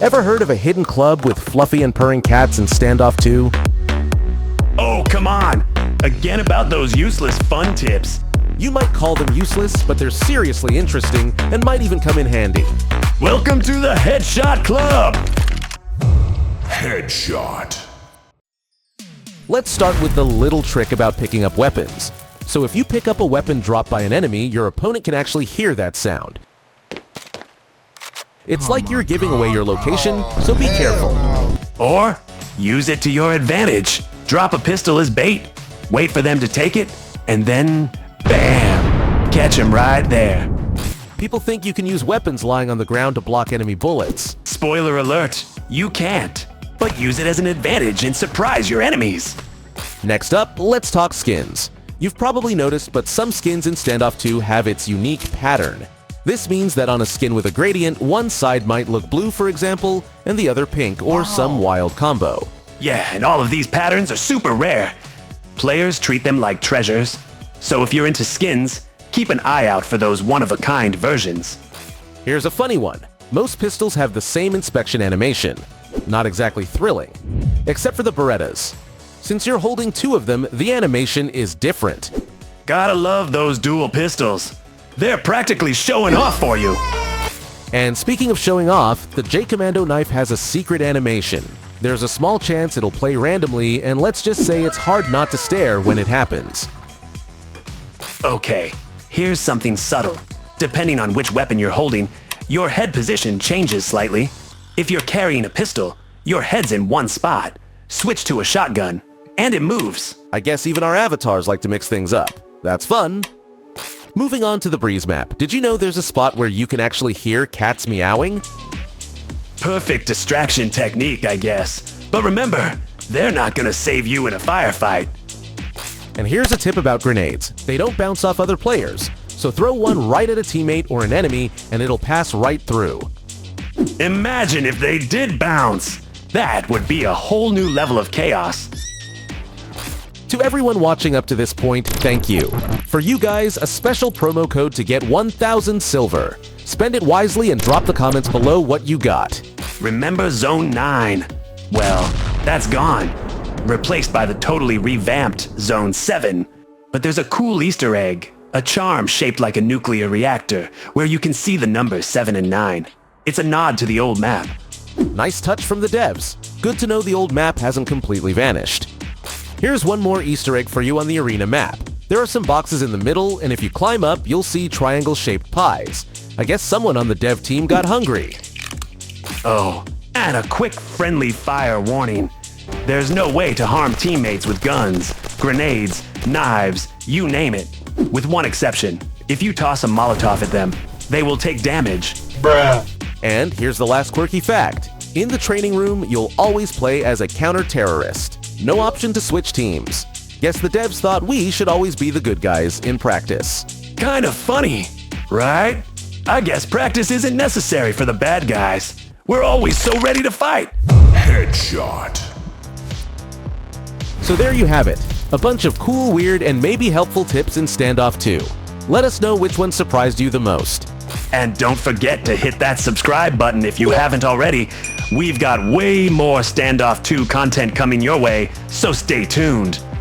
Ever heard of a hidden club with fluffy and purring cats in Standoff 2? Oh, come on! Again about those useless fun tips. You might call them useless, but they're seriously interesting and might even come in handy. Welcome to the Headshot Club! Headshot. Let's start with the little trick about picking up weapons. So if you pick up a weapon dropped by an enemy, your opponent can actually hear that sound. It's like you're giving away your location, so be careful. Or, use it to your advantage. Drop a pistol as bait, wait for them to take it, and then, bam! Catch them right there. People think you can use weapons lying on the ground to block enemy bullets. Spoiler alert, you can't. But use it as an advantage and surprise your enemies. Next up, let's talk skins. You've probably noticed, but some skins in Standoff 2 have its unique pattern. This means that on a skin with a gradient, one side might look blue, for example, and the other pink, or some wild combo. Yeah, and all of these patterns are super rare. Players treat them like treasures. So if you're into skins, keep an eye out for those one-of-a-kind versions. Here's a funny one. Most pistols have the same inspection animation. Not exactly thrilling. Except for the Berettas. Since you're holding two of them, the animation is different. Gotta love those dual pistols. They're practically showing off for you. And speaking of showing off, the J-Commando knife has a secret animation. There's a small chance it'll play randomly, and let's just say it's hard not to stare when it happens. Okay, here's something subtle. Depending on which weapon you're holding, your head position changes slightly. If you're carrying a pistol, your head's in one spot. Switch to a shotgun, and it moves. I guess even our avatars like to mix things up. That's fun. Moving on to the breeze map, did you know there's a spot where you can actually hear cats meowing? Perfect distraction technique, I guess. But remember, they're not gonna save you in a firefight. And here's a tip about grenades. They don't bounce off other players, so throw one right at a teammate or an enemy and it'll pass right through. Imagine if they did bounce! That would be a whole new level of chaos. To everyone watching up to this point, thank you. For you guys, a special promo code to get 1,000 silver. Spend it wisely and drop the comments below what you got. Remember Zone 9? Well, that's gone. Replaced by the totally revamped Zone 7. But there's a cool Easter egg. A charm shaped like a nuclear reactor, where you can see the numbers 7 and 9. It's a nod to the old map. Nice touch from the devs. Good to know the old map hasn't completely vanished. Here's one more Easter egg for you on the arena map. There are some boxes in the middle, and if you climb up, you'll see triangle-shaped pies. I guess someone on the dev team got hungry. Oh, and a quick friendly fire warning. There's no way to harm teammates with guns, grenades, knives, you name it. With one exception. If you toss a Molotov at them, they will take damage. Bruh. And here's the last quirky fact. In the training room, you'll always play as a counter-terrorist. No option to switch teams. Guess the devs thought we should always be the good guys in practice. Kind of funny, right? I guess practice isn't necessary for the bad guys. We're always so ready to fight. Headshot. So there you have it. A bunch of cool, weird, and maybe helpful tips in Standoff 2. Let us know which one surprised you the most. And don't forget to hit that subscribe button if you haven't already. We've got way more Standoff 2 content coming your way, so stay tuned.